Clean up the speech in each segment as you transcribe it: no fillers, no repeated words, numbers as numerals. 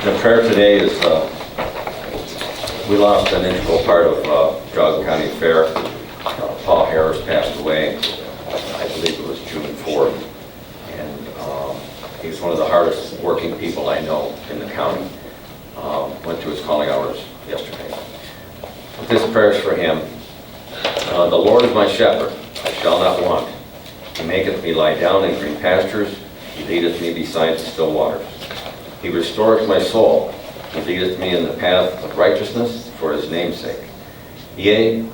The prayer today is, we lost an integral part of Geauga County Fair. Paul Harris passed away, I believe it was June 4th. And he's one of the hardest working people I know in the county. Went to his calling hours yesterday. This prayer is for him. The Lord is my shepherd, I shall not want. He maketh me lie down in green pastures. He leadeth me beside the still waters. He restoreth my soul. He leadeth me in the path of righteousness for his name's sake. Yea,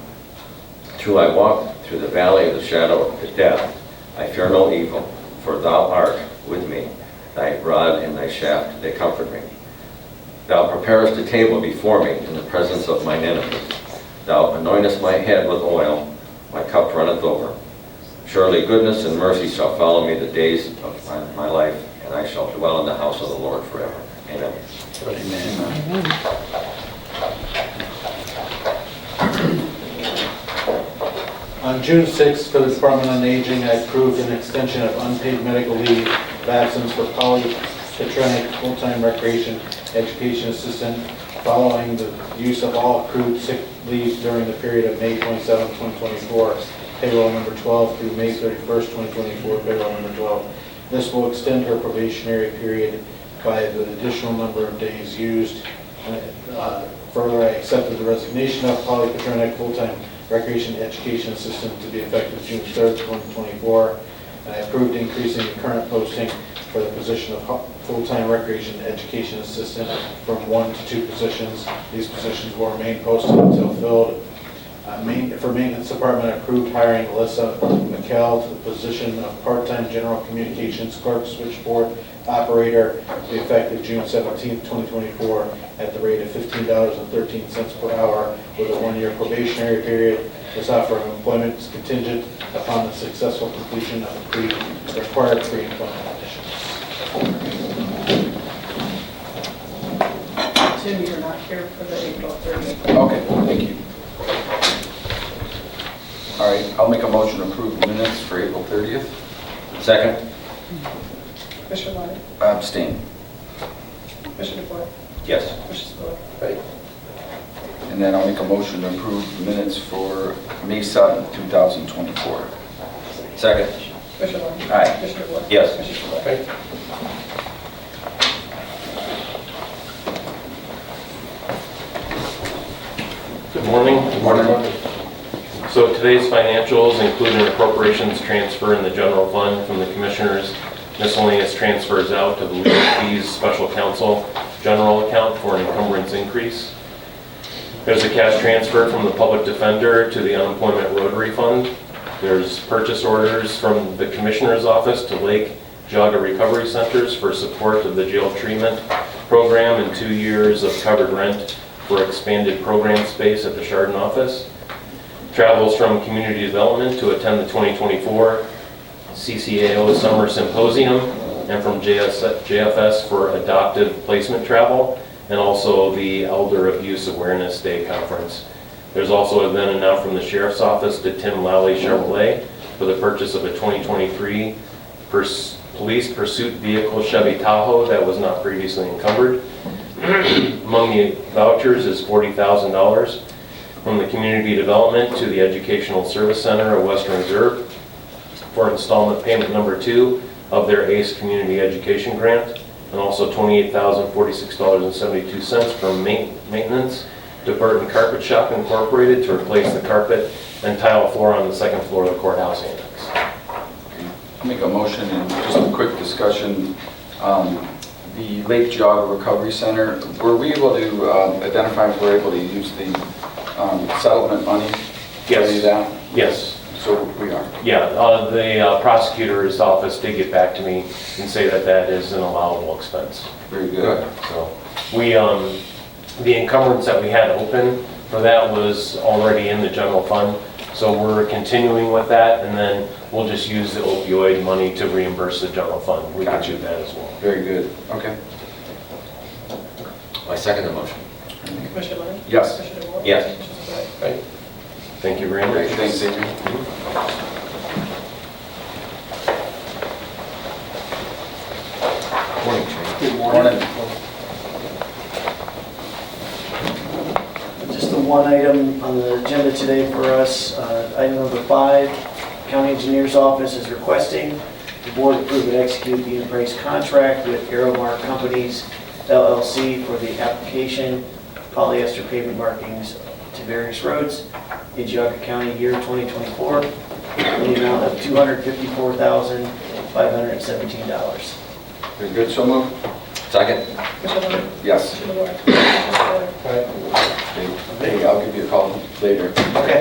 though I walk through the valley of the shadow of death, I fear no evil, for thou art with me. Thy rod and thy shaft, they comfort me. Thou preparest a table before me in the presence of mine enemies. Thou anointest my head with oil, my cup runneth over. Surely goodness and mercy shall follow me the days of my life, and I shall dwell in the house of the Lord forever. Amen. Amen. On June 6th, for the Department on Aging, I approved an extension of unpaid medical leave of absence for Polly Petronic, full-time recreation education assistant, following the use of all accrued sick leave during the period of May 27, 2024, payroll number 12 through May 31st, 2024, payroll number 12. This will extend her probationary period by the additional number of days used. Further, I accepted the resignation of Polly Petronic, full-time recreation education assistant, to be effective June 3rd, 2024. And I approved increasing the current posting for the position of full-time recreation education assistant from 1 to 2 positions. These positions will remain posted until filled. For maintenance department, I approved hiring Alyssa McKell to the position of part-time general communications clerk switchboard operator, to be effective June 17th, 2024, at the rate of $15.13 per hour with a 1-year probationary period. This offer of employment is contingent upon the successful completion of the required pre-employment conditions. Tim, you're not here for the April 30th. Okay, thank you. All right, I'll make a motion to approve the minutes for April 30th. Second? Commissioner Lyon, Abstain. Commissioner DeBoer, Yes. Commissioner Spiller. Right. And then I'll make a motion to approve the minutes for May 7th, 2024. Second? Commissioner Lyon. Aye. Commissioner DeBoer. Yes. Commissioner Spiller. Good morning. Good morning. So today's financials include an appropriations transfer in the general fund from the commissioners, miscellaneous transfers out to the legal fees special counsel general account for an encumbrance increase. There's a cash transfer from the public defender to the unemployment rotary fund. There's purchase orders from the commissioner's office to Lake Geauga Recovery Centers for support of the jail treatment program and 2 years of covered rent for expanded program space at the Chardon office. Travels from community development to attend the 2024 CCAO Summer Symposium, and from JFS for adoptive placement travel, and also the Elder Abuse Awareness Day Conference. There's also a then and now from the Sheriff's Office to Tim Lally Chevrolet for the purchase of a 2023 police pursuit vehicle Chevy Tahoe that was not previously encumbered. Among the vouchers is $40,000 from the Community Development to the Educational Service Center of Western Reserve for installment payment number 2 of their ACE Community Education Grant, and also $28,046.72 from maintenance to Burton Carpet Shop Incorporated to replace the carpet and tile floor on the second floor of the courthouse annex. I'll make a motion and just a quick discussion. The Lake Geauga Recovery Center, were we able to identify if we're able to use the settlement money? Yes. To do that? Yes. So we are. Yeah, the prosecutor's office did get back to me and say that that is an allowable expense. Very good. So we, the encumbrance that we had open for that was already in the general fund. So we're continuing with that, and then we'll just use the opioid money to reimburse the general fund. We can do that as well. Very good. Okay. I second the motion. Commissioner Lyon. Yes. Commissioner DeBoer. Yes. Commissioner Spiller. Right. Thank you very much. Great. Thanks, Adrian. Morning, Chief. Good morning. one item on the agenda today for us. Item number 5, County Engineer's Office is requesting the board approve and execute the in-price contract with Aeromark Companies LLC for the application of polyester pavement markings to various roads in Geauga County year 2024 in the amount of $254,517. Very good, so moved? Second? Commissioner Lennon? Yes. Commissioner DeWort? Commissioner Spillier? Hey, I'll give you a call later. Okay.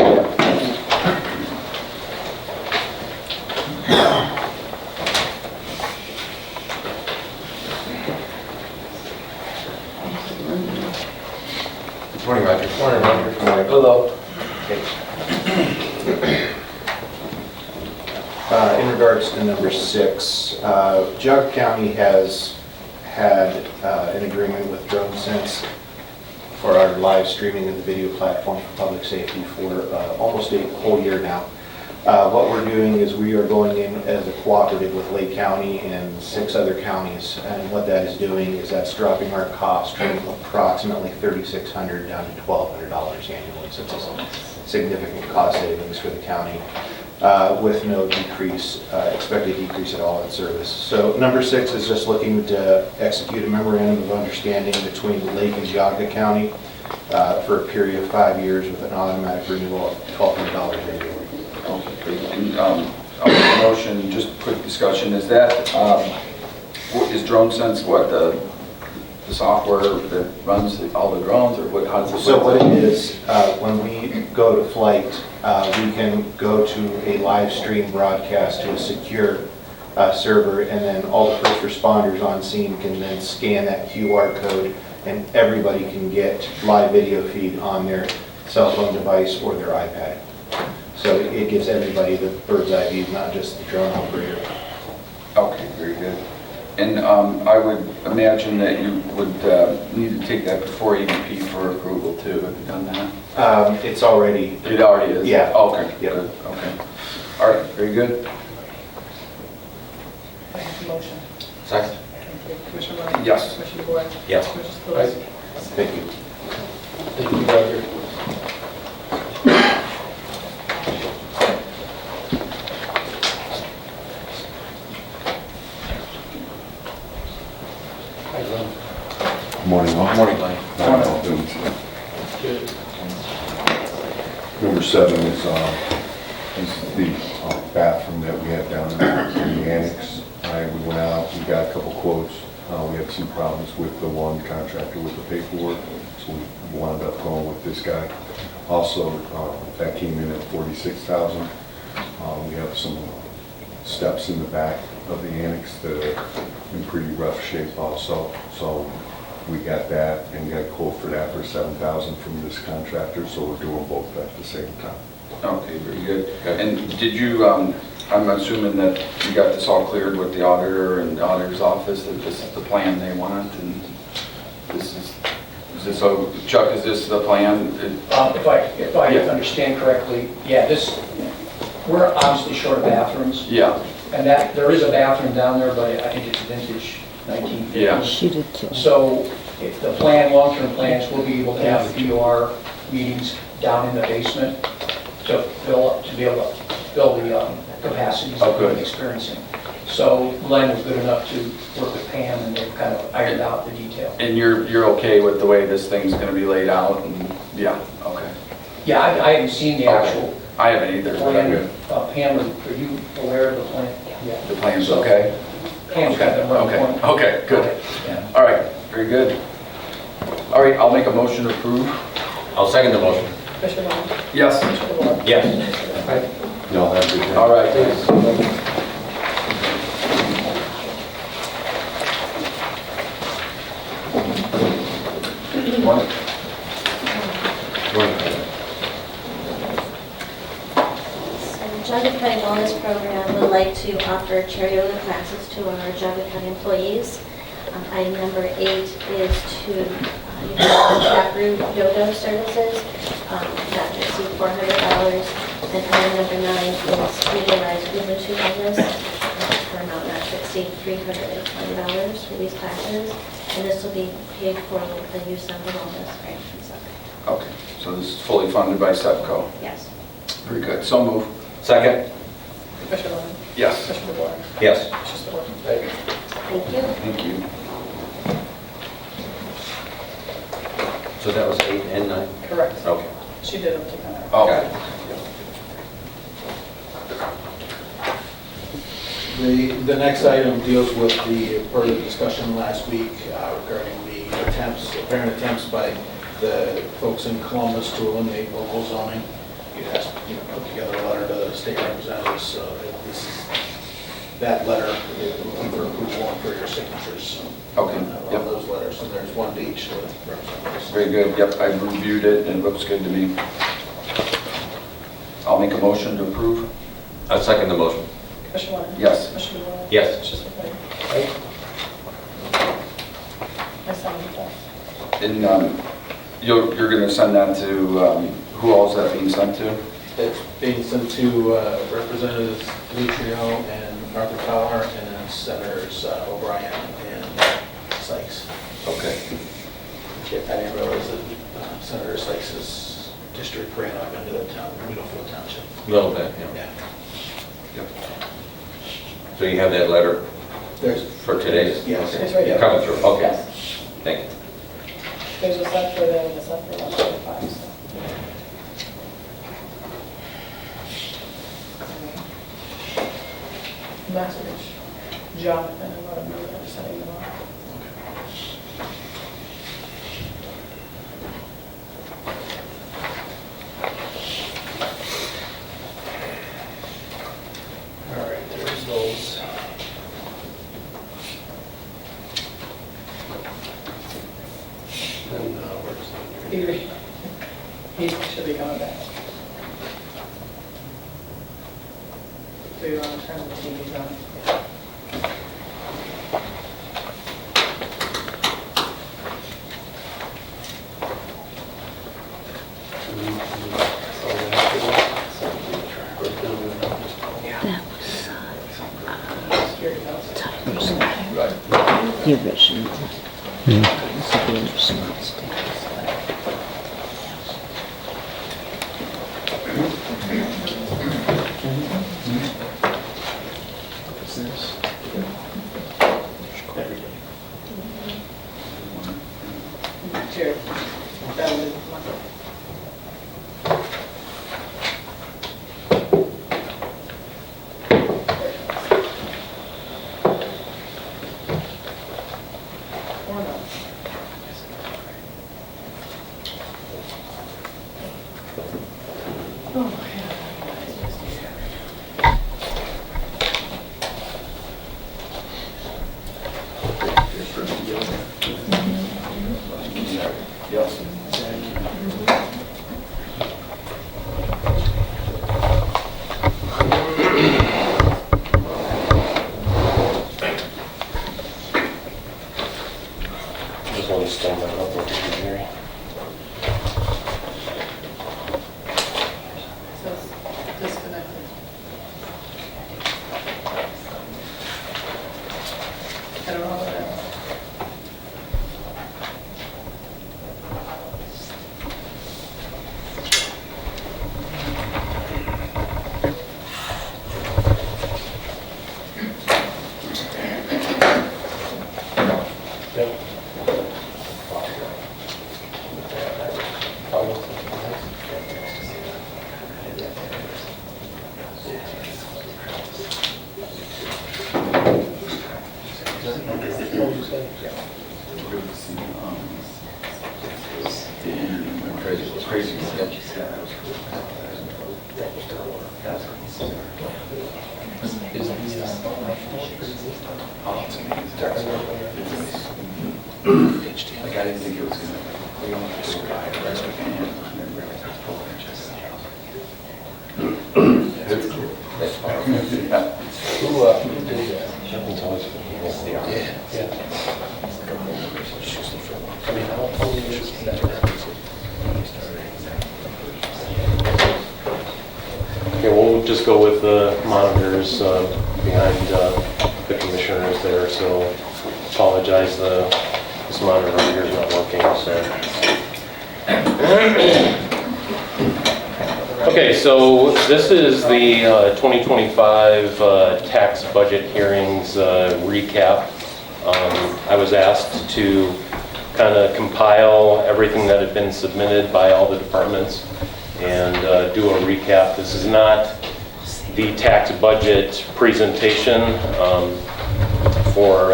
Morning, Roger. Morning, Roger. Hello. In regards to number 6, Geauga County has had an agreement with DroneSense for our live streaming of the video platform for public safety for almost a whole year now. What we're doing is we are going in as a cooperative with Lake County and 6 other counties, and what that is doing is that's dropping our cost from approximately $3,600 down to $1,200 annually. So it's a significant cost savings for the county with no decrease, expected decrease at all in service. So number 6 is just looking to execute a memorandum of understanding between Lake and Geauga County for a period of 5 years with an automatic renewal of $1,200 annually. Okay, great. And I'll make a motion, just a quick discussion, is that, is DroneSense what, the software that runs all the drones, or what, how does it work? So what it is, when we go to flight, we can go to a live stream broadcast to a secure server, and then all the first responders on scene can then scan that QR code, and everybody can get live video feed on their cell phone device or their iPad. So it gives everybody the bird's eye view, not just the drone operator. Okay, very good. And I would imagine that you would need to take that before EDP for approval too. Have you done that? It's already, It already is? Yeah. Okay, Yeah. good, okay. All right, very good. I have a motion. Second? Thank you. Commissioner Lennon? Yes. Commissioner DeWort? Yes. Commissioner Spillier? thank you. Thank you, Roger. Morning, all. Morning, Lenny. Good. Number 7 is the bathroom that we had down in the annex. We went out, we got a couple quotes. We had some problems with the one contractor with the paperwork, so we wound up going with this guy. Also, that came in at $46,000. We have some steps in the back of the annex that are in pretty rough shape also. So we got that and got a quote for that for $7,000 from this contractor, so we're doing both at the same time. Okay, very good. And did you, I'm assuming that you got this all cleared with the auditor and the auditor's office, that this is the plan they want, and this is this, so Chuck, is this the plan? If I Yeah. understand correctly, yeah, we're obviously short of bathrooms, Yeah, and that, there is a bathroom down there, but I think it's vintage 1950s. Yeah. She did too. So if the plan, long-term plans, we'll be able to have the DOR meetings down in the basement to be able to fill the capacities that we're experiencing. So Glenn was good enough to work with Pam, and they've kind of ironed out the detail. and you're okay with the way this thing's gonna be laid out, and, yeah, okay. Yeah, I haven't seen the actual I haven't either, but I'm plan. good. Pam, are you aware of the plan? Yeah. The plan's okay? Pam's got them right point. Okay, good. Yeah. All right, very good. All right, I'll make a motion to approve. I'll second the motion. Commissioner Lennon? Yes. Commissioner DeWort? Yes. Y'all have a good day. All right, thanks. Morning. So Geauga County Wellness Program would like to offer chair yoga classes to our Geauga County employees. Item number 8 is to utilize Taproot Yoga Services, not to exceed $400. And item number 9 is to utilize Ubuntu Wellness for an amount not to exceed $320 for these classes. And this will be paid for with the use of the wellness grant. Okay, so this is fully funded by SEPCO. Yes. Very good. So move. Second? Commissioner Lennon? Yes. Commissioner DeBoer? Yes. Commissioner Spillier? Thank you. Thank you. So that was 8 and 9? Correct. Okay. She did them together. Okay. The next item deals with the further discussion last week regarding the apparent attempts by the folks in Columbus to eliminate local zoning. You asked, put together a letter to the state representatives, so that this is, that letter is looking for approval and for your signatures. Okay, On yep. those letters, and there's one to each of the representatives. Very good. Yep, I've reviewed it and it looks good to me. I'll make a motion to approve. I second the motion. Commissioner Lennon? Yes. Commissioner DeBoer? Yes. Commissioner Spillier? I signed it. And you're going to send that to, who all is that being sent to? It's being sent to Representatives Demetrio and Arthur Fowler, and then Senators O'Brien and Sykes. Okay. I didn't realize that Senator Sykes' district ran up into the town, Middlefield Township. A little bit, yeah. Yeah. Yep. So you have that letter There's, for today's? yes. It's right here. Coming through, okay. Yes. Thank you. There's a set for them and a set for 145, so. Message, Jonathan, and let him know that I'm sending them off. All right, there's those. And where's the... He should be coming back. Do you want to turn the TV on? Here it goes. The original. This will be in response to What's this? Here. That was my... Or not. Oh, Yes. Just want to stand that up over here. says disconnected. I don't know what that is. Crazy. Like I didn't think it was gonna describe the rest of Okay, we'll just go with the monitors behind the commissioners there, so apologize, this monitor right here is not working, so. Okay, so this is the 2025 tax budget hearings recap. I was asked to kind of compile everything that had been submitted by all the departments and do a recap. This is not the tax budget presentation for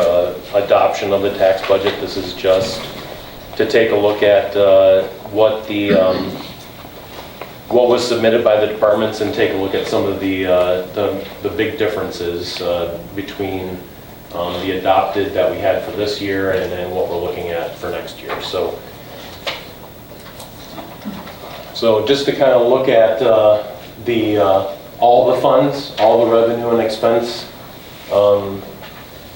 adoption of the tax budget. This is just to take a look at what was submitted by the departments and take a look at some of the big differences between the adopted that we had for this year and then what we're looking at for next year. So just to kind of look at all the funds, all the revenue and expense.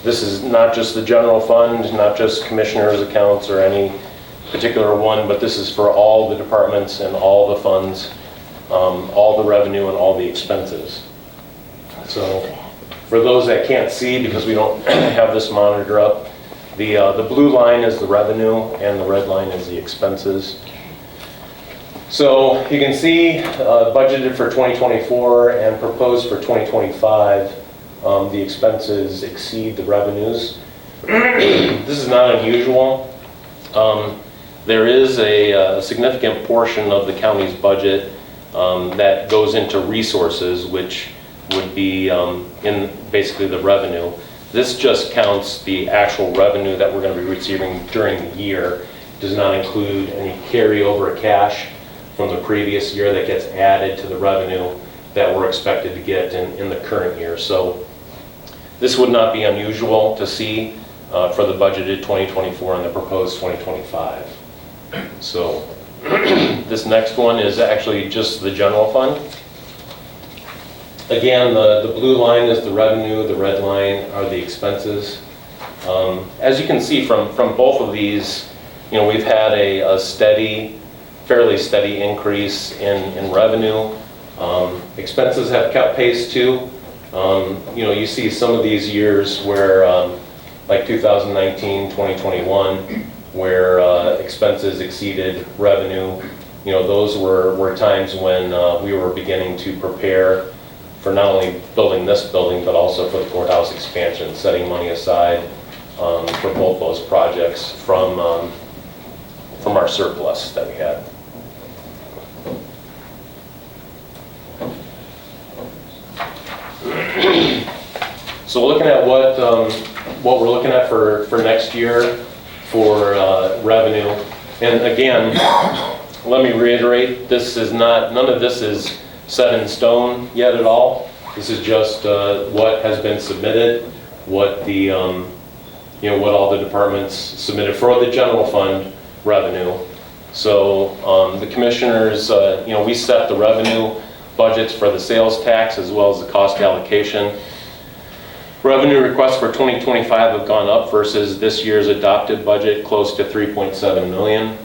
This is not just the general fund, not just commissioners' accounts or any particular one, but this is for all the departments and all the funds, all the revenue and all the expenses. So for those that can't see, because we don't have this monitor up, the blue line is the revenue and the red line is the expenses. So you can see budgeted for 2024 and proposed for 2025, the expenses exceed the revenues. This is not unusual. There is a significant portion of the county's budget that goes into resources, which would be in basically the revenue. This just counts the actual revenue that we're going to be receiving during the year. It does not include any carryover cash from the previous year that gets added to the revenue that we're expected to get in the current year. So this would not be unusual to see for the budgeted 2024 and the proposed 2025. So this next one is actually just the general fund. Again, the blue line is the revenue, the red line are the expenses. As you can see from both of these, we've had a fairly steady increase in revenue. Expenses have kept pace too. You see some of these years where, like 2019, 2021, where expenses exceeded revenue. Those were times when we were beginning to prepare for not only building this building, but also for the courthouse expansion, setting money aside for both those projects from our surplus that we had. So looking at what we're looking at for next year for revenue, and again, let me reiterate, none of this is set in stone yet at all. This is just what has been submitted, what what all the departments submitted for the general fund revenue. So the commissioners, we set the revenue budgets for the sales tax as well as the cost allocation. Revenue requests for 2025 have gone up versus this year's adopted budget, close to 3.7 million,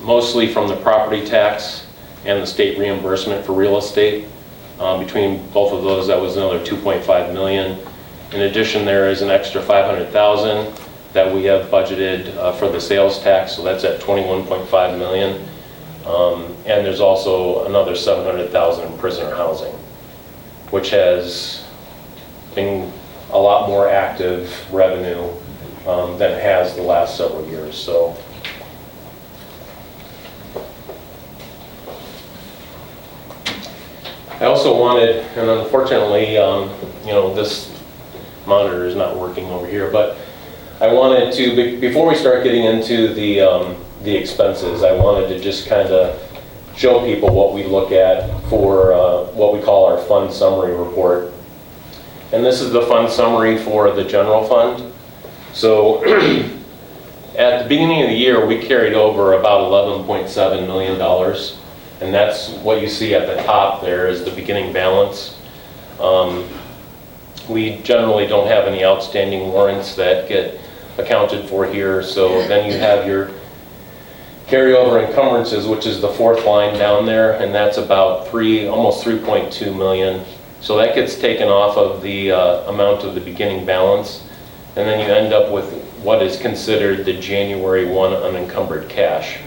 mostly from the property tax and the state reimbursement for real estate. Between both of those, that was another 2.5 million. In addition, there is an extra 500,000 that we have budgeted for the sales tax, so that's at 21.5 million. And there's also another 700,000 in prisoner housing, which has been a lot more active revenue than it has the last several years. So I also wanted, and unfortunately, this monitor is not working over here, but I wanted to, before we start getting into the expenses, I wanted to just kind of show people what we look at for what we call our fund summary report. And this is the fund summary for the general fund. So at the beginning of the year, we carried over about $11.7 million. And that's what you see at the top there is the beginning balance. We generally don't have any outstanding warrants that get accounted for here. So then you have your carryover encumbrances, which is the fourth line down there, and that's about almost 3.2 million. So that gets taken off of the amount of the beginning balance, and then you end up with what is considered the January 1 unencumbered cash.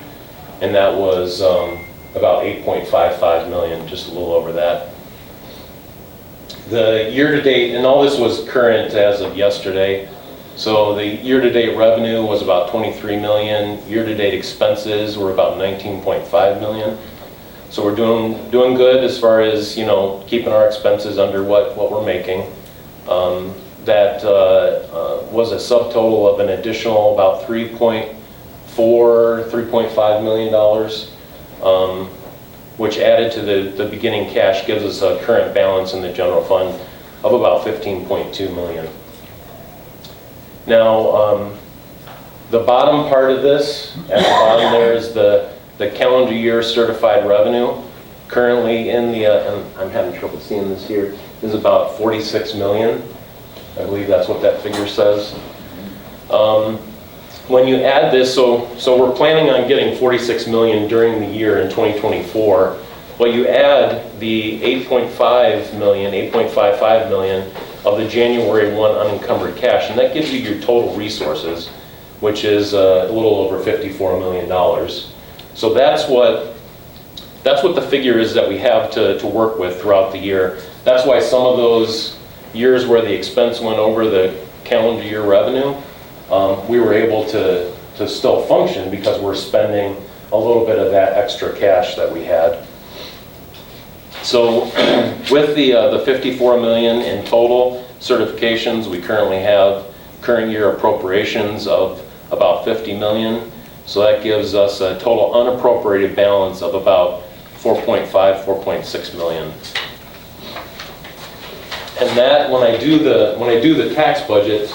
and that was about 8.55 million, just a little over that. The year-to-date, and all this was current as of yesterday, so the year-to-date revenue was about 23 million, year-to-date expenses were about 19.5 million. So we're doing good as far as, you know, keeping our expenses under what we're making. That was a subtotal of an additional about $3.5 million, which added to the beginning cash gives us a current balance in the general fund of about 15.2 million. Now, the bottom part of this, at the bottom there is the calendar year certified revenue. Currently in the, and I'm having trouble seeing this here, is about 46 million. I believe that's what that figure says. When you add this, so we're planning on getting 46 million during the year in 2024. But you add the 8.55 million of the January 1 unencumbered cash, and that gives you your total resources, which is a little over $54 million. So that's what the figure is that we have to work with throughout the year. That's why some of those years where the expense went over the calendar year revenue, we were able to still function because we're spending a little bit of that extra cash that we had. So with the 54 million in total certifications, we currently have current year appropriations of about 50 million. So that gives us a total unappropriated balance of about 4.6 million. And that, when I do the tax budget,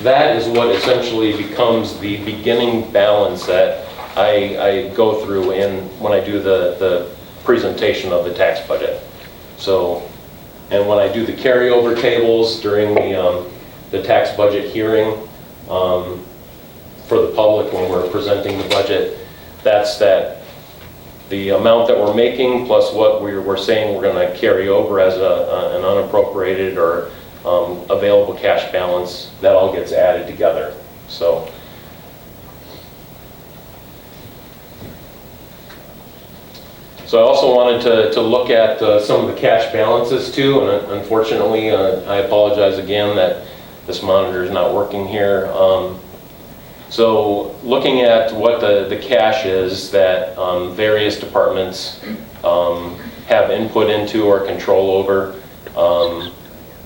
that is what essentially becomes the beginning balance that I go through when I do the presentation of the tax budget. So, and when I do the carryover tables during the tax budget hearing for the public when we're presenting the budget, that's the amount that we're making plus what we're saying we're going to carry over as an unappropriated or available cash balance, that all gets added together. So I also wanted to look at some of the cash balances too, and unfortunately I apologize again that this monitor is not working here. So looking at what the cash is that various departments have input into or control over.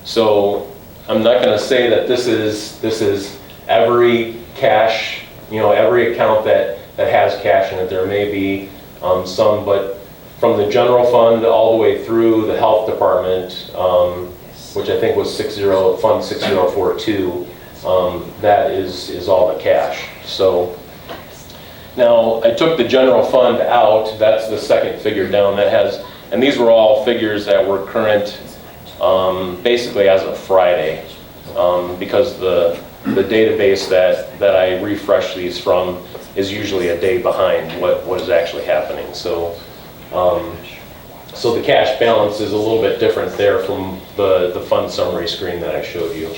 So I'm not going to say that this is every cash, every account that has cash in it. There may be some, but from the general fund all the way through the health department, which I think was Fund 6042, that is all the cash. So now I took the general fund out. That's the second figure down. That has, and these were all figures that were current basically as of Friday, because the database that I refresh these from is usually a day behind what is actually happening. So the cash balance is a little bit different there from the fund summary screen that I showed you.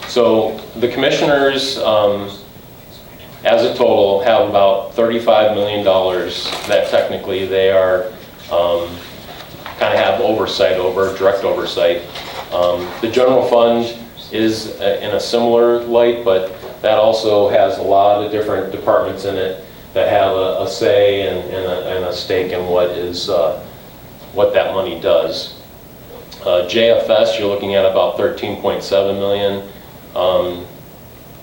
So the commissioners, as a total, have about $35 million that technically they are kind of have oversight over, direct oversight. The general fund is in a similar light, but that also has a lot of different departments in it that have a say and a stake in what that money does. JFS, you're looking at about 13.7 million.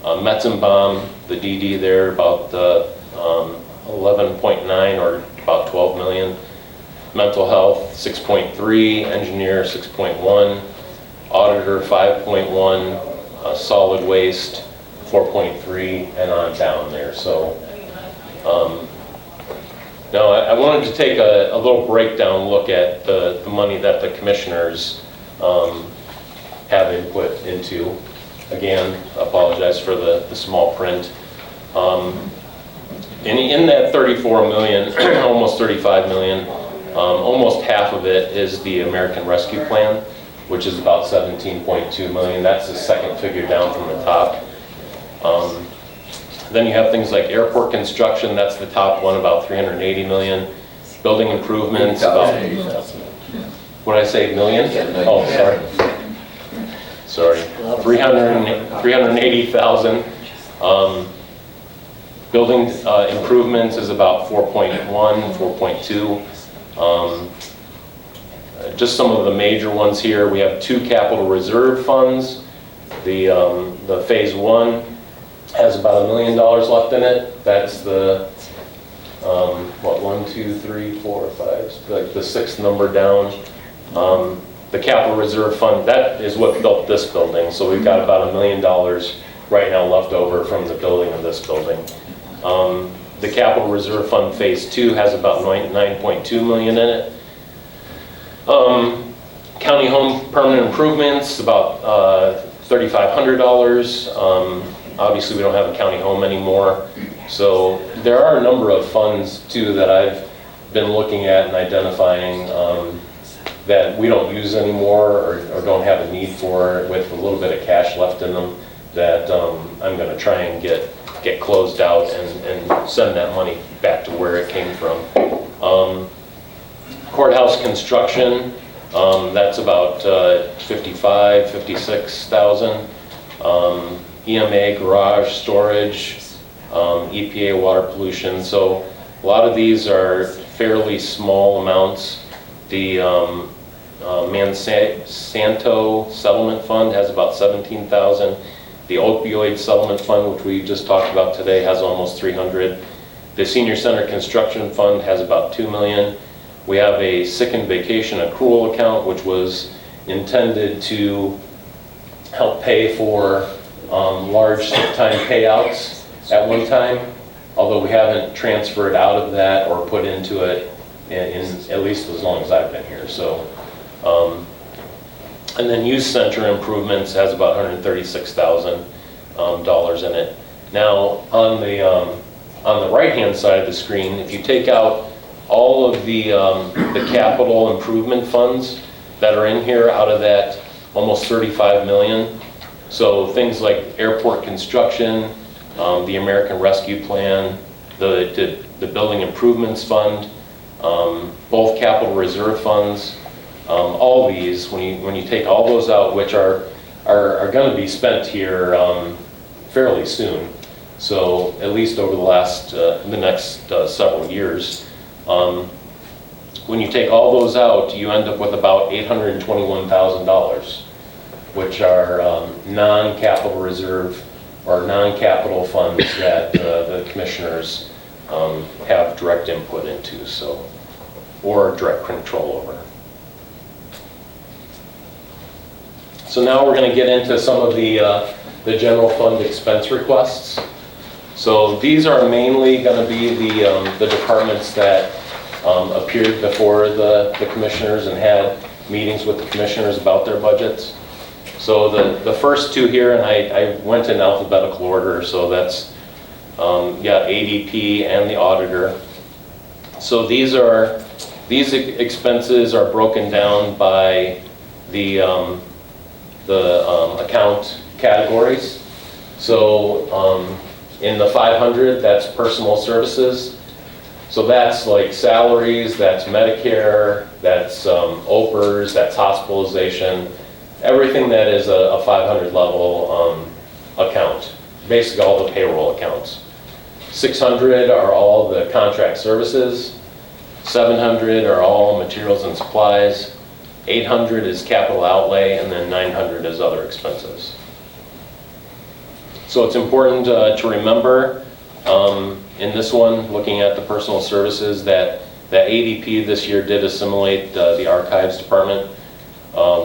Metzenbaum, the DD there, about 11.9 or about 12 million. Mental health, 6.3, engineer, 6.1, auditor, 5.1, solid waste, 4.3, and on down there. So now I wanted to take a little breakdown look at the money that the commissioners have input into. Again, apologize for the small print. In that 34 million, almost 35 million, almost half of it is the American Rescue Plan, which is about 17.2 million. That's the second figure down from the top. Then you have things like airport construction, that's the top one, about 380 million. Building improvements, about, what did I say, million? Oh, sorry. 380,000. Building improvements is about 4.1, 4.2. Just some of the major ones here, we have 2 capital reserve funds. The phase 1 has about $1 million left in it. That's the, 1, 2, 3, 4, 5, like the 6th number down. The capital reserve fund, that is what built this building. So we've got about $1 million right now left over from the building of this building. The capital reserve fund phase 2 has about 9.2 million in it. County home permanent improvements, about $3,500. Obviously, we don't have a county home anymore. So there are a number of funds too that I've been looking at and identifying that we don't use anymore or don't have a need for, with a little bit of cash left in them, that I'm going to try and get closed out and send that money back to where it came from. Courthouse construction, that's about 56,000. EMA, garage, storage, EPA, water pollution. So a lot of these are fairly small amounts. The Monsanto Settlement Fund has about 17,000. The Opioid Settlement Fund, which we just talked about today, has almost 300. The Senior Center Construction Fund has about 2 million. We have a sick and vacation accrual account, which was intended to help pay for large sick time payouts at one time, although we haven't transferred out of that or put into it in at least as long as I've been here. So, and then Youth Center Improvements has about $136,000 in it. Now, on the right-hand side of the screen, if you take out all of the capital improvement funds that are in here out of that almost 35 million, so things like airport construction, the American Rescue Plan, the Building Improvements Fund, both capital reserve funds, all these, when you take all those out, which are going to be spent here fairly soon, so at least over the next several years, when you take all those out, you end up with about $821,000, which are non-capital reserve or non-capital funds that the commissioners have direct input into, so, or direct control over. So now we're going to get into some of the general fund expense requests. So these are mainly going to be the departments that appeared before the commissioners and had meetings with the commissioners about their budgets. So the first 2 here, and I went in alphabetical order, so that's ADP and the auditor. So these expenses are broken down by the account categories. So in the 500, that's personal services. So that's like salaries, that's Medicare, that's OPERS, that's hospitalization, everything that is a 500 level account, basically all the payroll accounts. 600 are all the contract services, 700 are all materials and supplies, 800 is capital outlay, and then 900 is other expenses. So it's important to remember in this one, looking at the personal services, that ADP this year did assimilate the archives department,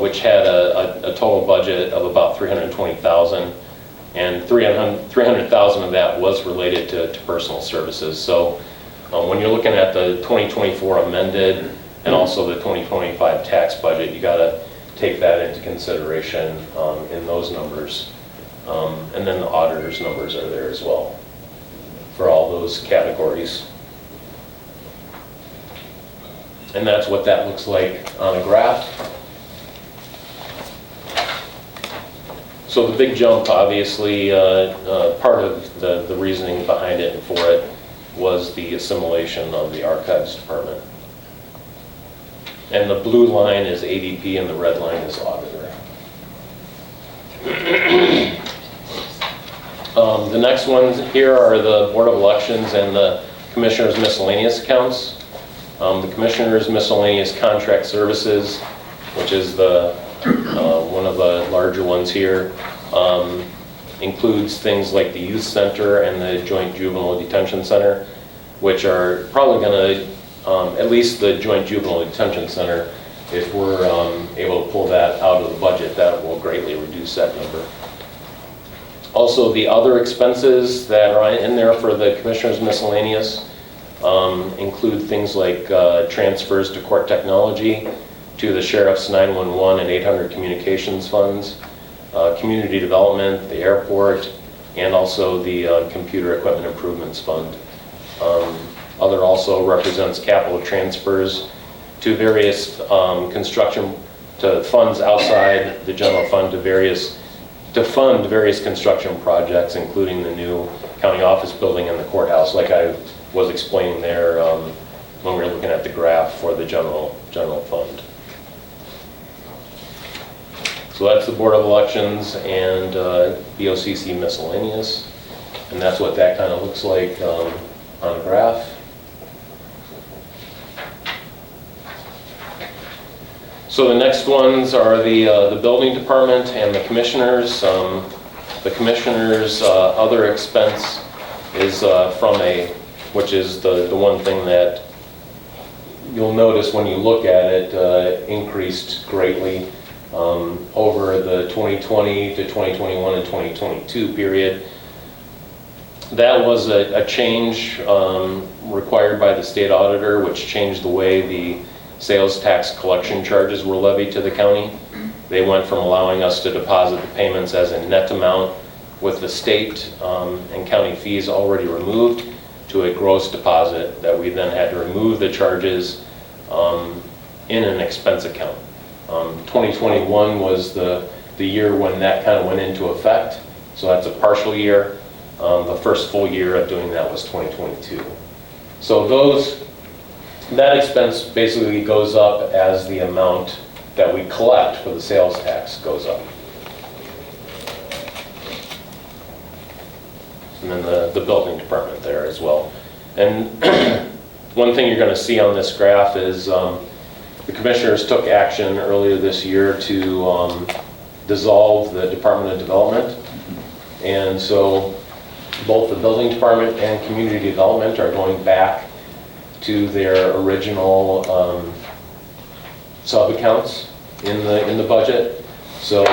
which had a total budget of about $320,000, and $300,000 of that was related to personal services. So when you're looking at the 2024 amended and also the 2025 tax budget, you got to take that into consideration in those numbers. And then the auditor's numbers are there as well for all those categories. And that's what that looks like on a graph. So the big jump, obviously, part of the reasoning behind it and for it was the assimilation of the archives department. And the blue line is ADP and the red line is auditor. The next ones here are the Board of Elections and the Commissioners' miscellaneous accounts. The Commissioners' miscellaneous contract services, which is the one of the larger ones here, includes things like the youth center and the joint juvenile detention center, which are probably going to, at least the joint juvenile detention center, if we're able to pull that out of the budget, that will greatly reduce that number. Also, the other expenses that are in there for the Commissioners' miscellaneous include things like transfers to court technology, to the Sheriff's 911 and 800 communications funds, community development, the airport, and also the computer equipment improvements fund. Other also represents capital transfers to various construction, to funds outside the general fund to fund various construction projects, including the new county office building and the courthouse, like I was explaining there when we were looking at the graph for the general fund. So that's the Board of Elections and BOCC miscellaneous, and that's what that kind of looks like on a graph. So the next ones are the building department and the commissioners. The commissioners' other expense is from which is the one thing that you'll notice when you look at it, increased greatly over the 2020 to 2021 and 2022 period. That was a change required by the state auditor, which changed the way the sales tax collection charges were levied to the county. They went from allowing us to deposit the payments as a net amount with the state and county fees already removed to a gross deposit that we then had to remove the charges in an expense account. 2021 was the year when that kind of went into effect, so that's a partial year. The first full year of doing that was 2022. So that expense basically goes up as the amount that we collect for the sales tax goes up. And then the building department there as well. And one thing you're going to see on this graph is the commissioners took action earlier this year to dissolve the Department of Development. And so both the building department and community development are going back to their original sub-accounts in the budget. So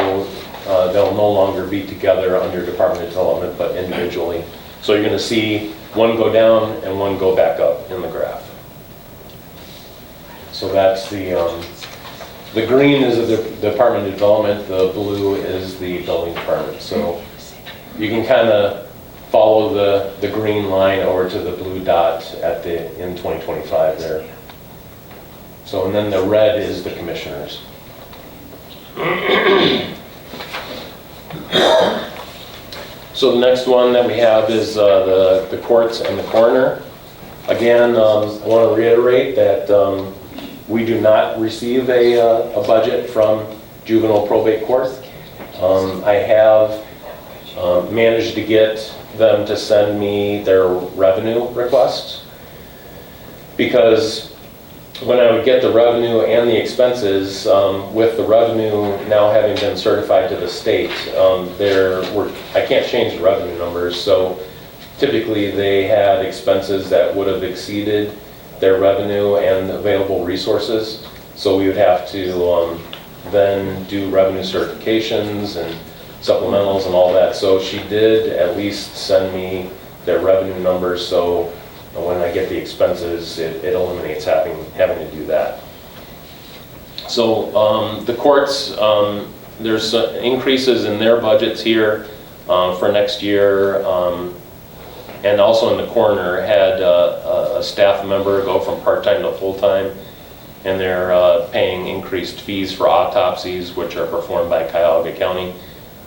they'll no longer be together under Department of Development, but individually. So you're going to see one go down and one go back up in the graph. So that's the green is the Department of Development, the blue is the building department. So you can kind of follow the green line over to the blue dot in 2025 there. So, and then the red is the commissioners. So the next one that we have is the courts and the coroner. Again, I want to reiterate that we do not receive a budget from juvenile probate court. I have managed to get them to send me their revenue requests, because when I would get the revenue and the expenses, with the revenue now having been certified to the state, I can't change the revenue numbers, so typically they had expenses that would have exceeded their revenue and available resources, so we would have to then do revenue certifications and supplementals and all that. So she did at least send me their revenue numbers, so when I get the expenses, it eliminates having to do that. So the courts, there's increases in their budgets here for next year, and also in the coroner had a staff member go from part-time to full-time, and they're paying increased fees for autopsies, which are performed by Cuyahoga County.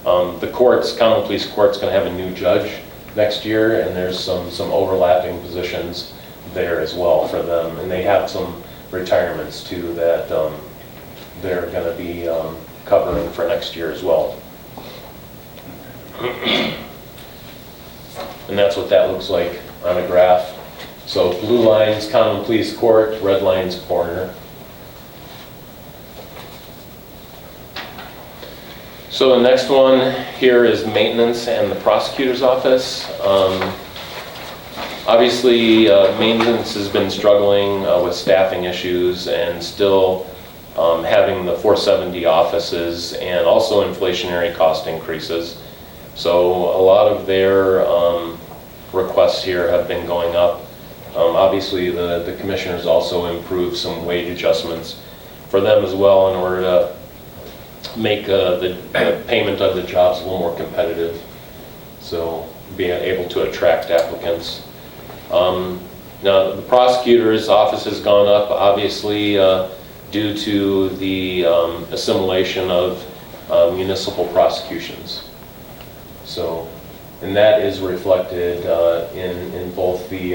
The courts, common police court's going to have a new judge next year, and there's some overlapping positions there as well for them. And they have some retirements too that they're going to be covering for next year as well. And that's what that looks like on a graph. So blue line's common police court, red line's coroner. So the next one here is maintenance and the prosecutor's office. Obviously, maintenance has been struggling with staffing issues and still having the 470 offices and also inflationary cost increases. So a lot of their requests here have been going up. Obviously, the commissioners also improved some wage adjustments for them as well in order to make the payment of the jobs a little more competitive. So being able to attract applicants. Now, the prosecutor's office has gone up, obviously, due to the assimilation of municipal prosecutions. So, and that is reflected in both the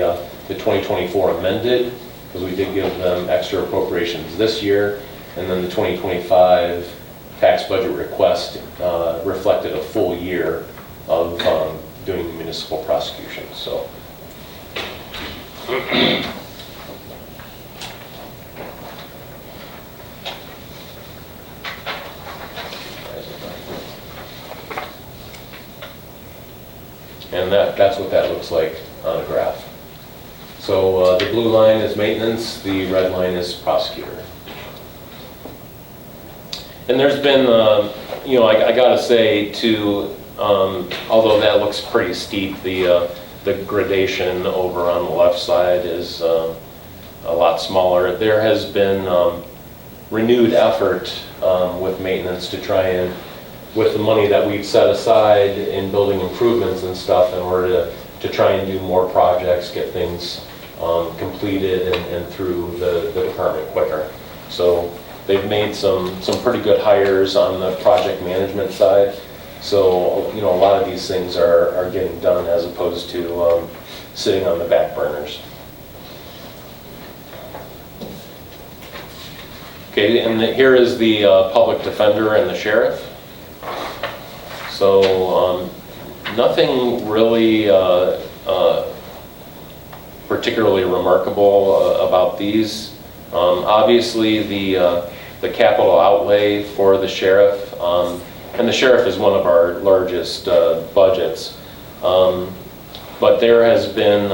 2024 amended, because we did give them extra appropriations this year, and then the 2025 tax budget request reflected a full year of doing municipal prosecutions. So. And that's what that looks like on a graph. So the blue line is maintenance, the red line is prosecutor. And there's been, I gotta say too, although that looks pretty steep, the gradation over on the left side is a lot smaller. There has been renewed effort with maintenance to try and, with the money that we've set aside in building improvements and stuff, in order to try and do more projects, get things completed and through the department quicker. So they've made some pretty good hires on the project management side. So, a lot of these things are getting done as opposed to sitting on the back burners. Okay, and here is the public defender and the sheriff. So, nothing really particularly remarkable about these. Obviously, the capital outlay for the sheriff, and the sheriff is one of our largest budgets. But there has been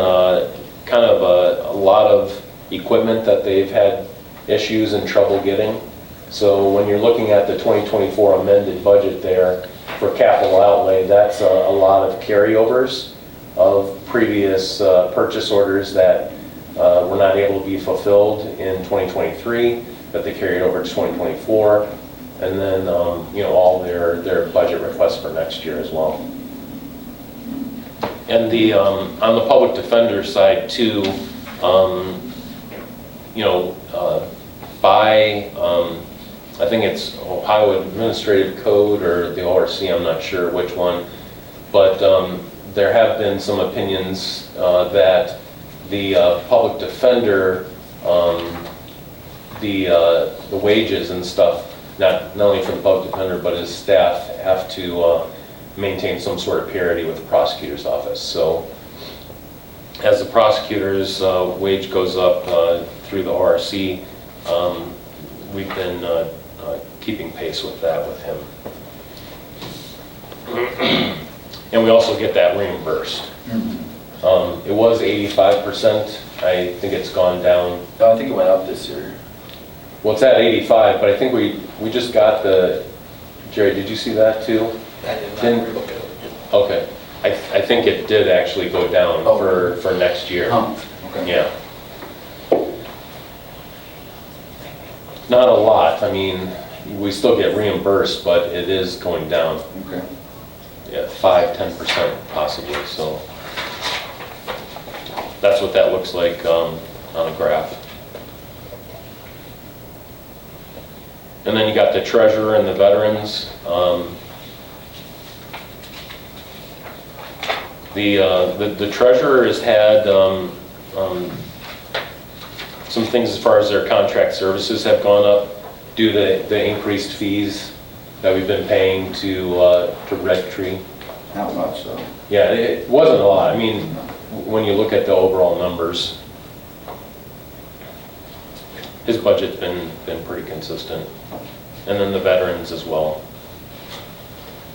kind of a lot of equipment that they've had issues and trouble getting. So when you're looking at the 2024 amended budget there for capital outlay, that's a lot of carryovers of previous purchase orders that were not able to be fulfilled in 2023, that they carried over to 2024. And then, all their budget requests for next year as well. And on the public defender side too, I think it's Ohio Administrative Code or the ORC, I'm not sure which one, but there have been some opinions that the public defender, the wages and stuff, not only for the public defender, but his staff have to maintain some sort of parity with the prosecutor's office. So as the prosecutor's wage goes up through the ORC, we've been keeping pace with that with him. And we also get that reimbursed. It was 85%. I think it's gone down. I think it went up this year. Well, it's at 85, but I think we just got Jerry, did you see that too? I did not look at it. Okay. I think it did actually go down for next year. Okay. Yeah. Not a lot. I mean, we still get reimbursed, but it is going down. Okay. Yeah, 5-10% possibly, so that's what that looks like on a graph. And then you got the treasurer and the veterans. The treasurer has had some things as far as their contract services have gone up due to the increased fees that we've been paying to Red Tree. Not much, so. Yeah, it wasn't a lot. I mean, when you look at the overall numbers, his budget's been pretty consistent. And then the veterans as well.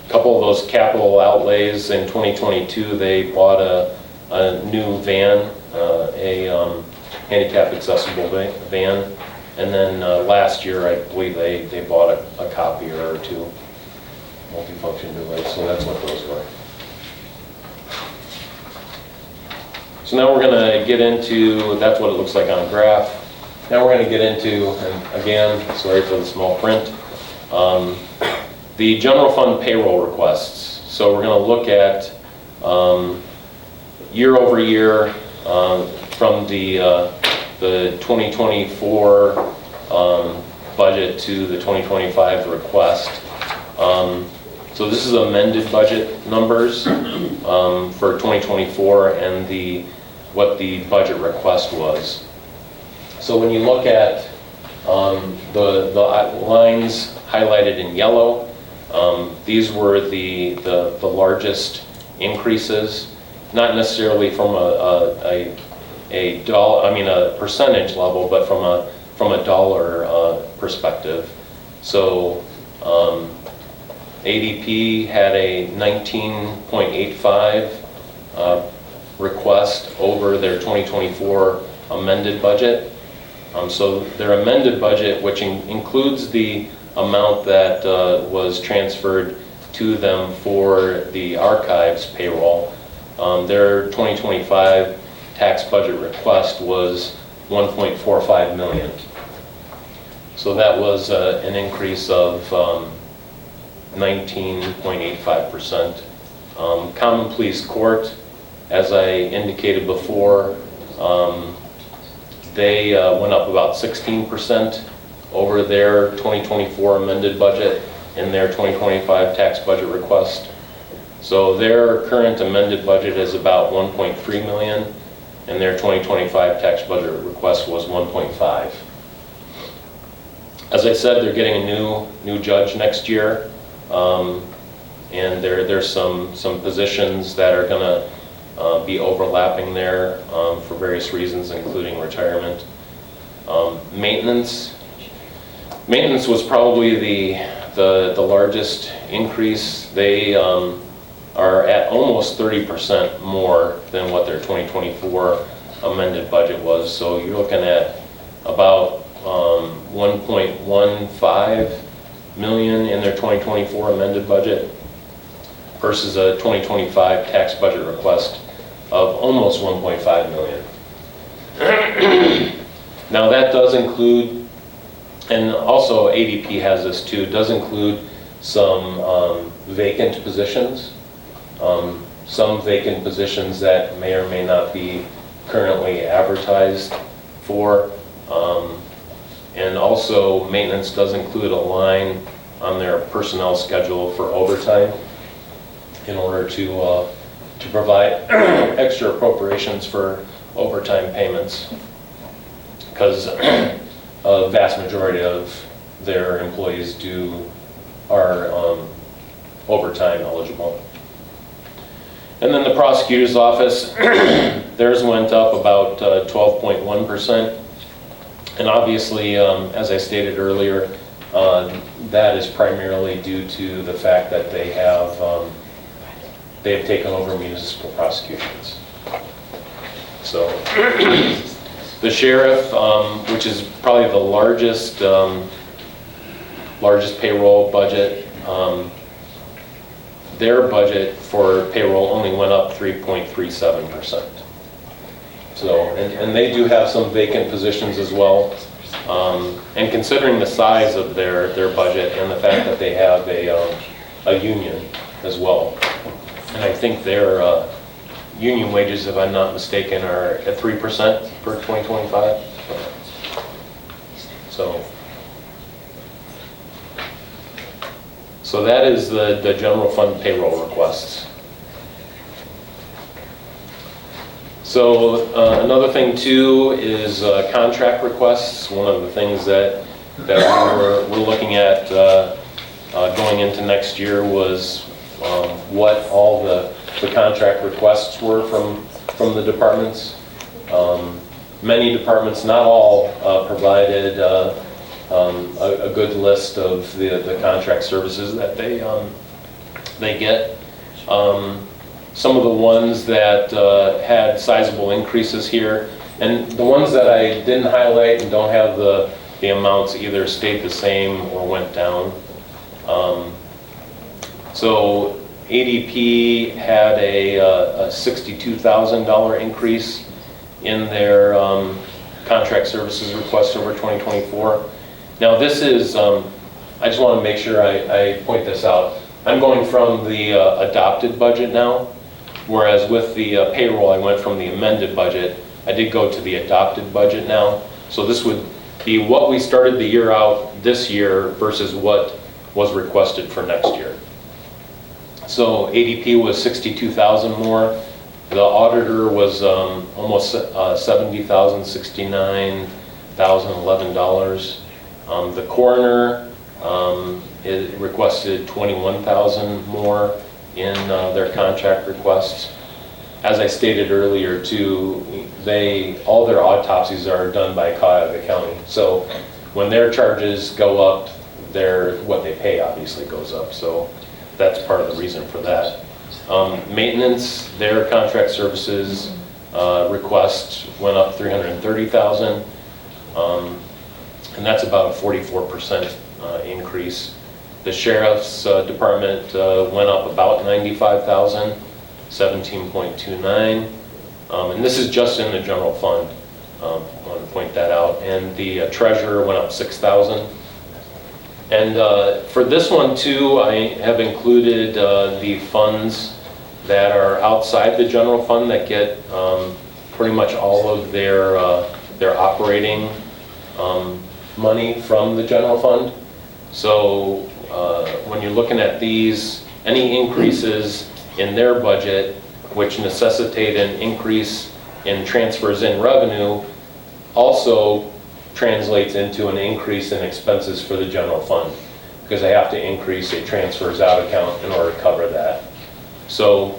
A couple of those capital outlays in 2022, they bought a new van, a handicap accessible van. And then last year, I believe they bought a copier or two, multifunction device, so that's what those were. So now we're going to get into, that's what it looks like on a graph. Now we're going to get into, and again, sorry for the small print, the general fund payroll requests. So we're going to look at year over year from the 2024 budget to the 2025 request. So this is amended budget numbers for 2024 and what the budget request was. So when you look at the lines highlighted in yellow, these were the largest increases, not necessarily from a percentage level, but from a dollar perspective. So ADP had a 19.85 request over their 2024 amended budget. So their amended budget, which includes the amount that was transferred to them for the archives payroll, their 2025 tax budget request was 1.45 million. So that was an increase of 19.85%. Common Pleas Court, as I indicated before, they went up about 16% over their 2024 amended budget in their 2025 tax budget request. So their current amended budget is about 1.3 million, and their 2025 tax budget request was 1.5. As I said, they're getting a new judge next year, and there's some positions that are going to be overlapping there for various reasons, including retirement. Maintenance was probably the largest increase. They are at almost 30% more than what their 2024 amended budget was. So you're looking at about 1.15 million in their 2024 amended budget versus a 2025 tax budget request of almost 1.5 million. Now that does include, and also ADP has this too, does include some vacant positions. Some vacant positions that may or may not be currently advertised for. And also maintenance does include a line on their personnel schedule for overtime in order to provide extra appropriations for overtime payments, because a vast majority of their employees are overtime eligible. And then the prosecutor's office, theirs went up about 12.1%. And obviously, as I stated earlier, that is primarily due to the fact that they have taken over municipal prosecutions. So the sheriff, which is probably the largest payroll budget, their budget for payroll only went up 3.37%. So, and they do have some vacant positions as well. And considering the size of their budget and the fact that they have a union as well, and I think their union wages, if I'm not mistaken, are at 3% for 2025. So that is the general fund payroll requests. So another thing too is contract requests. One of the things that we're looking at going into next year was what all the contract requests were from the departments. Many departments, not all, provided a good list of the contract services that they get. Some of the ones that had sizable increases here, and the ones that I didn't highlight and don't have the amounts either stayed the same or went down. So ADP had a $62,000 increase in their contract services request over 2024. Now this is, I just want to make sure I point this out. I'm going from the adopted budget now, whereas with the payroll I went from the amended budget. I did go to the adopted budget now. So this would be what we started the year out this year versus what was requested for next year. So ADP was 62,000 more. The auditor was almost 70,000, $69,011. The coroner it requested 21,000 more in their contract requests. As I stated earlier too, all their autopsies are done by Cuyahoga County. So when their charges go up, what they pay obviously goes up. So that's part of the reason for that. Maintenance, their contract services request went up 330,000, and that's about a 44% increase. The sheriff's department went up about 95,000, 17.29, and this is just in the general fund. I want to point that out. And the treasurer went up 6,000. And for this one too, I have included the funds that are outside the general fund that get pretty much all of their operating money from the general fund. So when you're looking at these, any increases in their budget, which necessitate an increase in transfers in revenue, also translates into an increase in expenses for the general fund, because they have to increase a transfers out account in order to cover that. So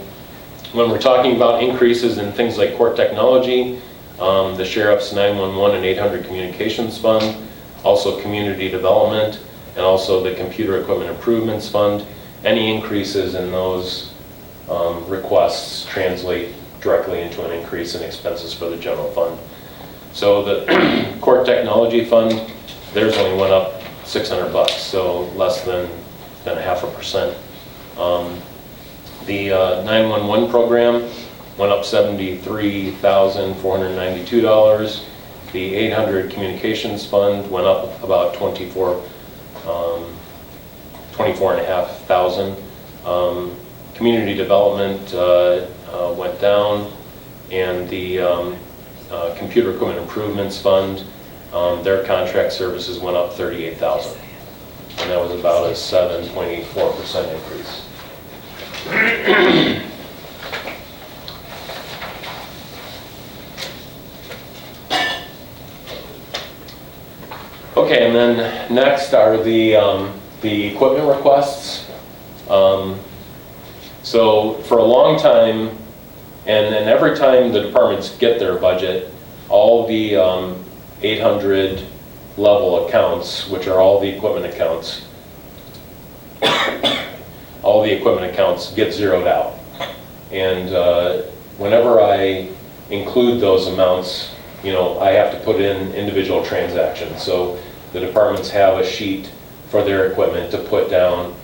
when we're talking about increases in things like court technology, the sheriff's 911 and 800 communications fund, also community development, and also the computer equipment improvements fund, any increases in those requests translate directly into an increase in expenses for the general fund. So the court technology fund, theirs only went up $600, so less than 0.5%. The 911 program went up $73,492. The 800 communications fund went up about 24,500. Community development went down, and the computer equipment improvements fund, their contract services went up 38,000, and that was about a 7.84% increase. Okay, and then next are the equipment requests. So for a long time, and every time the departments get their budget, all the 800 level accounts, which are all the equipment accounts, all the equipment accounts get zeroed out. And whenever I include those amounts, I have to put in individual transactions. So the departments have a sheet for their equipment to put down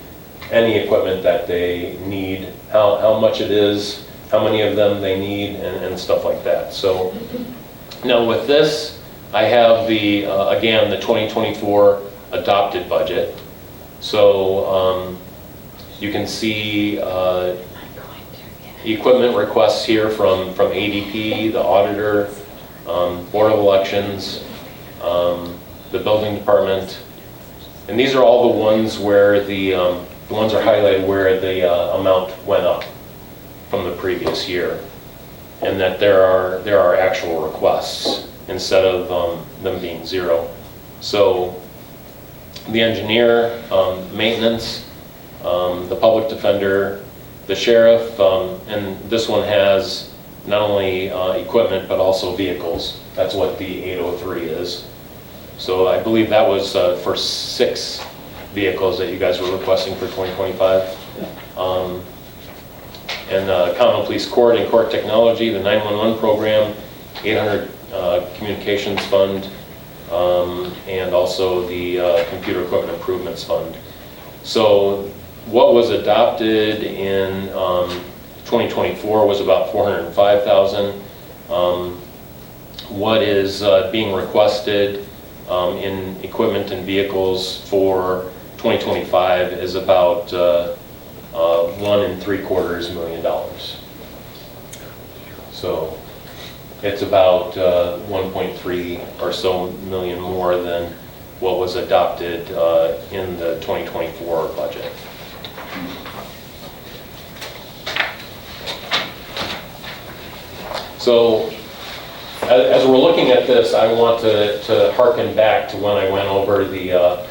any equipment that they need, how much it is, how many of them they need, and stuff like that. So now with this, I have again, the 2024 adopted budget. So you can see equipment requests here from ADP, the auditor, Board of Elections, the building department. And these are all the ones where the ones are highlighted where the amount went up from the previous year. And and that there are actual requests instead of them being zero. So the engineer, maintenance, the public defender, the sheriff, and this one has not only equipment but also vehicles. That's what the 803 is. So I believe that was for 6 vehicles that you guys were requesting for 2025. And Common Police Court and Court Technology, the 911 program, 800 Communications Fund, and also the Computer Equipment Improvements Fund. So what was adopted in 2024 was about $405,000. What is being requested in equipment and vehicles for 2025 is about $1.75 million. So it's about 1.3 or so million more than what was adopted in the 2024 budget. So as we're looking at this, I want to hearken back to when I went over the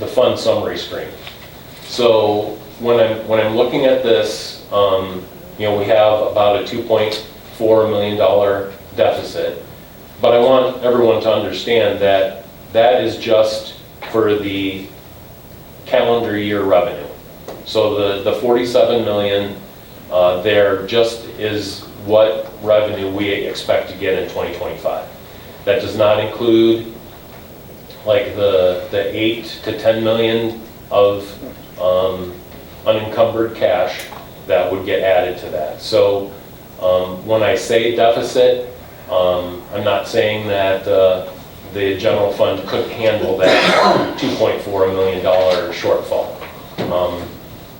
fund summary screen. So when I'm looking at this, we have about a $2.4 million deficit, but I want everyone to understand that that is just for the calendar year revenue. So the 47 million there just is what revenue we expect to get in 2025. That does not include like the 8 to 10 million of unencumbered cash that would get added to that. So when I say deficit, I'm not saying that the general fund couldn't handle that $2.4 million shortfall.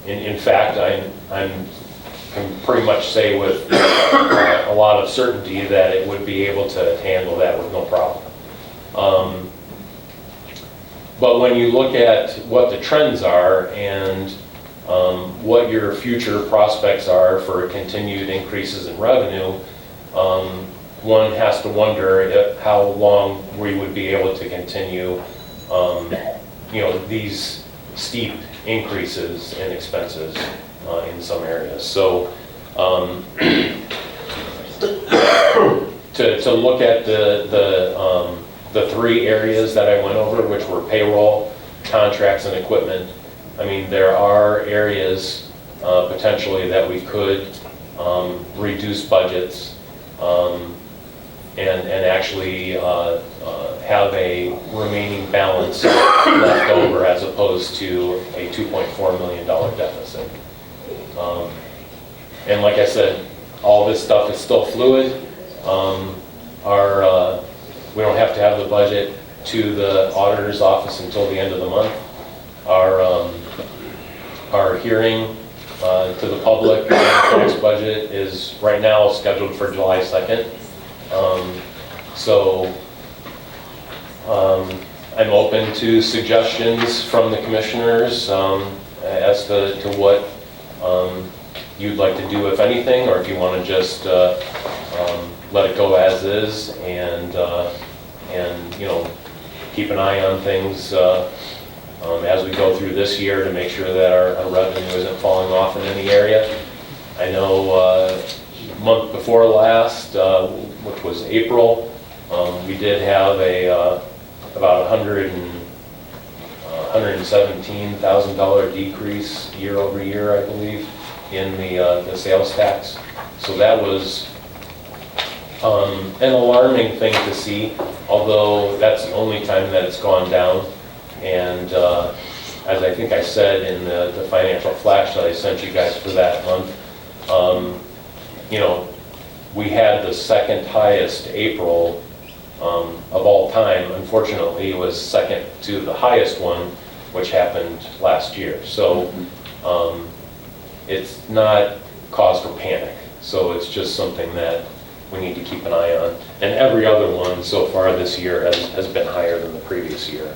In fact, I can pretty much say with a lot of certainty that it would be able to handle that with no problem. But when you look at what the trends are and what your future prospects are for continued increases in revenue, one has to wonder how long we would be able to continue, these steep increases in expenses in some areas. So to look at the 3 areas that I went over, which were payroll, contracts, and equipment, I mean, there are areas potentially that we could reduce budgets and actually have a remaining balance left over as opposed to a $2.4 million deficit. And like I said, all this stuff is still fluid. We don't have to have the budget to the auditor's office until the end of the month. Our hearing to the public on the next budget is right now scheduled for July 2nd. So I'm open to suggestions from the commissioners as to what you'd like to do, if anything, or if you want to just let it go as is and keep an eye on things as we go through this year to make sure that our revenue isn't falling off in any area. I know month before last, which was April, we did have about $117,000 decrease year over year, I believe, in the sales tax. So that was an alarming thing to see, although that's the only time that it's gone down. And as I think I said in the financial flash that I sent you guys for that month, we had the second highest April of all time. Unfortunately, it was second to the highest one, which happened last year. So it's not cause for panic. So it's just something that we need to keep an eye on. And every other one so far this year has been higher than the previous year.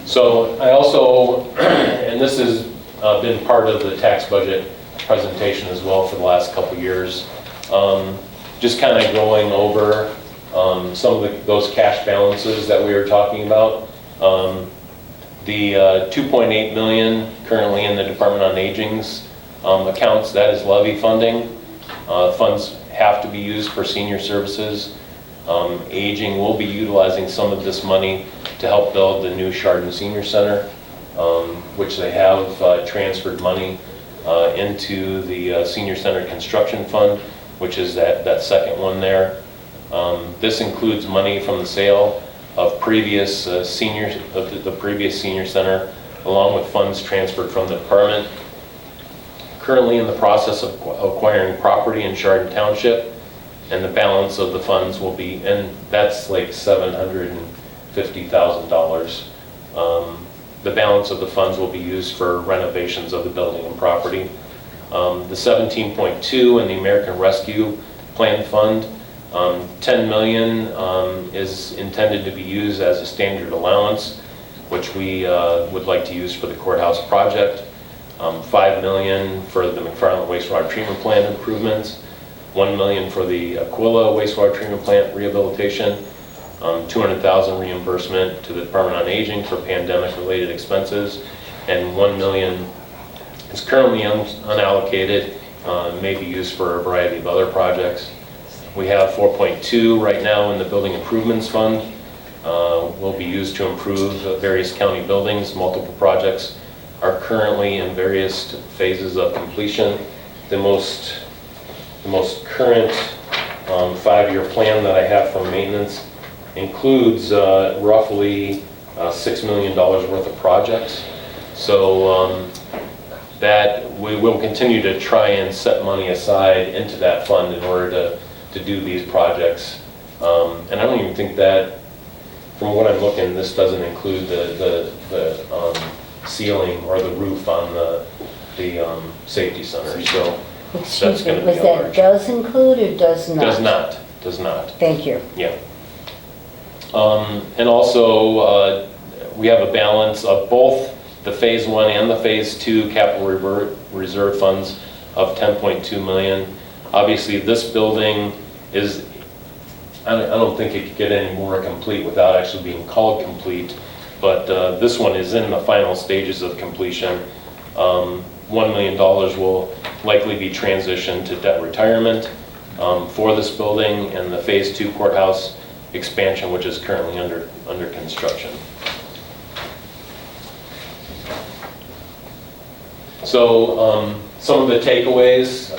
So I also, and this is been part of the tax budget presentation as well for the last couple years. Just kind of going over some of those cash balances that we were talking about. The 2.8 million currently in the Department on Aging's accounts, that is levy funding. Funds have to be used for senior services. Aging will be utilizing some of this money to help build the new Chardon Senior Center, which they have transferred money into the Senior Center Construction Fund, which is that second one there. This includes money from the sale of previous the previous senior center, along with funds transferred from the department. Currently in the process of acquiring property in Chardon Township, and the balance of the funds will be, and that's like $750,000. The balance of the funds will be used for renovations of the building and property. The 17.2 in the American Rescue Plan Fund, 10 million is intended to be used as a standard allowance, which we would like to use for the courthouse project. 5 million for the McFarland wastewater treatment plant improvements, 1 million for the Aquila wastewater treatment plant rehabilitation, 200,000 reimbursement to the Department on Aging for pandemic-related expenses, and 1 million is currently unallocated, may be used for a variety of other projects. We have 4.2 right now in the Building Improvements Fund. Will be used to improve various county buildings. Multiple projects are currently in various phases of completion. The most current 5-year plan that I have for maintenance includes roughly $6 million worth of projects. So that we will continue to try and set money aside into that fund in order to do these projects. And I don't even think that, from what I'm looking, this doesn't include the ceiling or the roof on the safety center. So that's Excuse me, going to was be a that large. does include or does not? Does not. Thank you. Yeah. And also, we have a balance of both the Phase 1 and the Phase 2 capital reserve funds of 10.2 million. Obviously, this building is, I don't think it could get any more complete without actually being called complete, but this one is in the final stages of completion. $1 million will likely be transitioned to debt retirement for this building, and the Phase 2 courthouse expansion, which is currently under construction. So some of the takeaways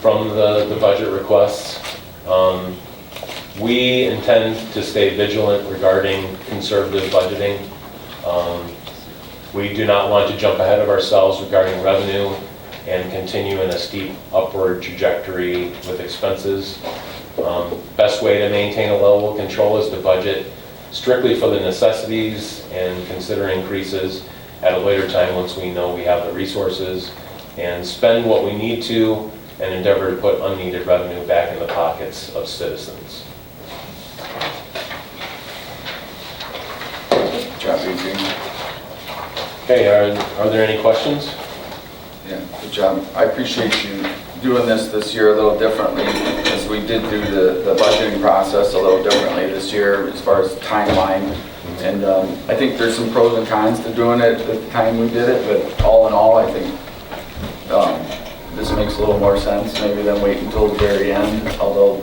from the budget requests. We intend to stay vigilant regarding conservative budgeting. We do not want to jump ahead of ourselves regarding revenue and continue in a steep upward trajectory with expenses. Best way to maintain a level of control is to budget strictly for the necessities and consider increases at a later time once we know we have the resources, and spend what we need to and endeavor to put unneeded revenue back in the pockets of citizens. Good job, Adrian. Okay, are there any questions? Yeah, good job. I appreciate you doing this year a little differently, as we did do the budgeting process a little differently this year as far as timeline. And I think there's some pros and cons to doing it at the time we did it, but all in all, I think this makes a little more sense maybe than wait until the very end, although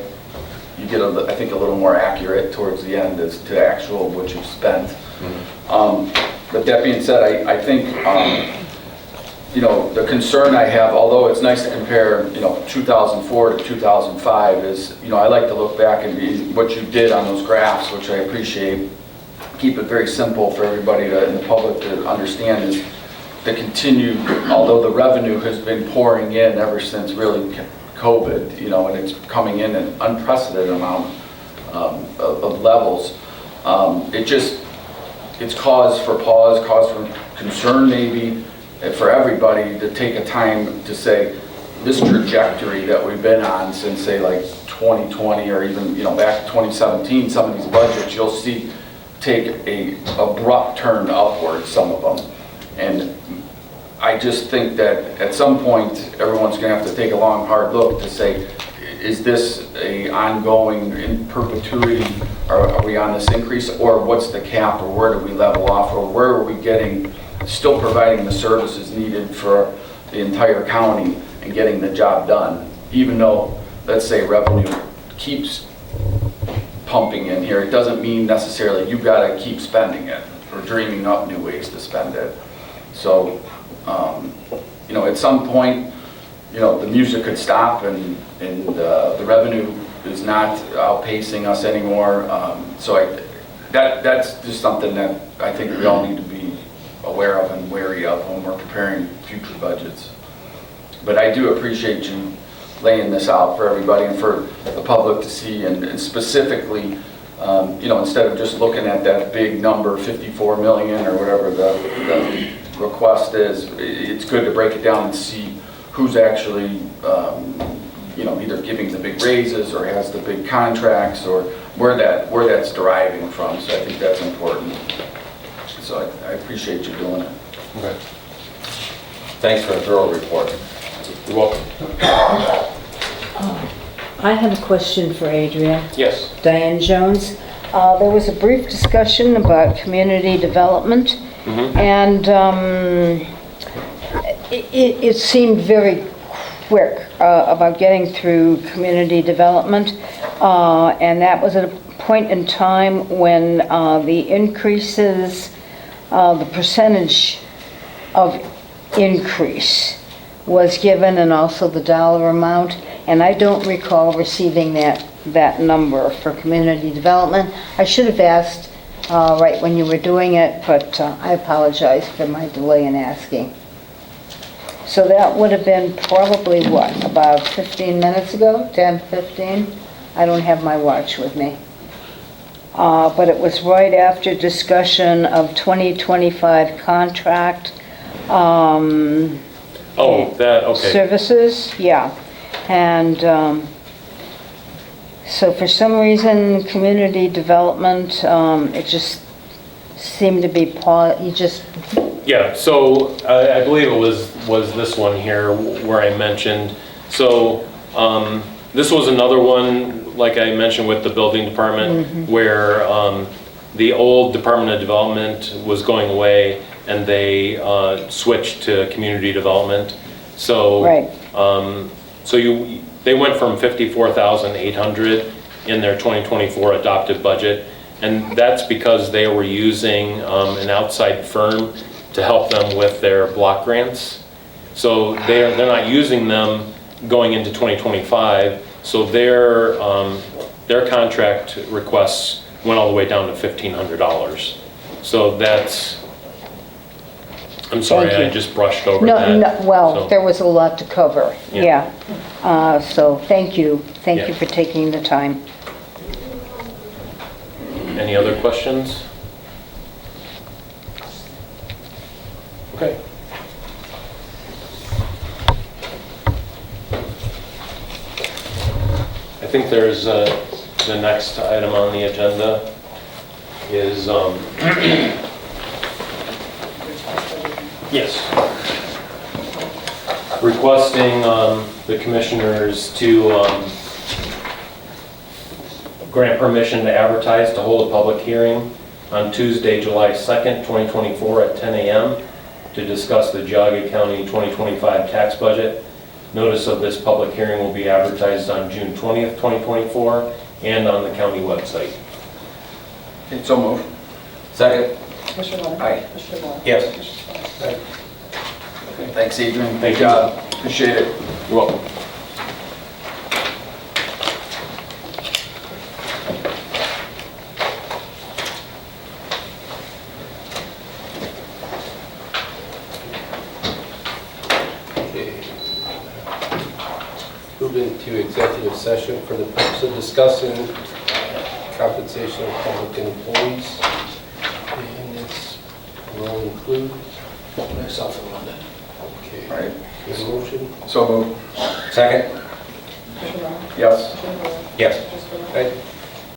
you get, I think, a little more accurate towards the end as to actual what you've spent. But that being said, I think you know, the concern I have, although it's nice to compare, you know, 2004 to 2005, is, you know, I like to look back and what you did on those graphs, which I appreciate. Keep it very simple for everybody in the public to understand, is the continued, although the revenue has been pouring in ever since really COVID, you know, and it's coming in an unprecedented amount of levels. It's cause for pause, cause for concern maybe, for everybody to take a time to say, this trajectory that we've been on since, say, like 2020 or even, you know, back to 2017, some of these budgets you'll see take a abrupt turn upward, some of them. And I just think that at some point, everyone's gonna have to take a long, hard look to say, is this a ongoing in perpetuity? Are we on this increase, or what's the cap, or where do we level off, or where are we getting, still providing the services needed for the entire county and getting the job done? Even though, let's say, revenue keeps pumping in here, it doesn't mean necessarily you gotta keep spending it or dreaming up new ways to spend it. So, you know, at some point, you know, the music could stop and the revenue is not outpacing us anymore. So that's just something that I think we all need to be aware of and wary of when we're preparing future budgets. But I do appreciate you laying this out for everybody and for the public to see, and specifically, you know, instead of just looking at that big number, 54 million or whatever the request is, it's good to break it down and see who's actually, you know, either giving the big raises or has the big contracts, or where that's deriving from. So I think that's important. So I appreciate you doing it. Okay. Thanks for a thorough report. You're welcome. I have a question for Adrian. Yes. Diane Jones. There was a brief discussion about community development, and it seemed very quick about getting through community development, and that was at a point in time when the increases, the percentage of increase was given, and also the dollar amount, and I don't recall receiving that number for community development. I should have asked right when you were doing it, but I apologize for my delay in asking. So that would have been probably, what, about 15 minutes ago, 10, 15? I don't have my watch with me. But it was right after discussion of 2025 contract. Oh, that, okay. Services, yeah. And so for some reason, community development, it just seemed to be, Yeah, so I believe it was this one here where I mentioned. So this was another one, like I mentioned with the building department, where the old Department of Development was going away, and they switched to community development. So right. They went from 54,800 in their 2024 adopted budget, and that's because they were using an outside firm to help them with their block grants. So they're not using them going into 2025. So their contract requests went all the way down to $1,500. So that's, I'm sorry, Thank you. I just brushed over No, that. well, So- there was a lot to cover, Yeah. yeah. So thank you Yeah. for taking the time. Any other questions? Okay. I think there's the next item on the agenda is, yes, requesting the commissioners to grant permission to advertise to hold a public hearing on Tuesday, July 2nd, 2024 at 10 a.m. to discuss the Geauga County 2025 tax budget. Notice of this public hearing will be advertised on June 20th, 2024 and on the county website. Okay, so moved. Second? Mr. Leonard? Aye. Mr. Moore? Yes. Thanks, Adrian. Thank Good you. job. Appreciate it. You're welcome. Move into executive session for the purpose of discussing compensation of public employees. And it's, will include myself and Linda. Okay. All right. Is a motion? So moved. Second? Mr. Leonard? Yes. Mr. Moore? Yes. Mr. Leonard? Aye.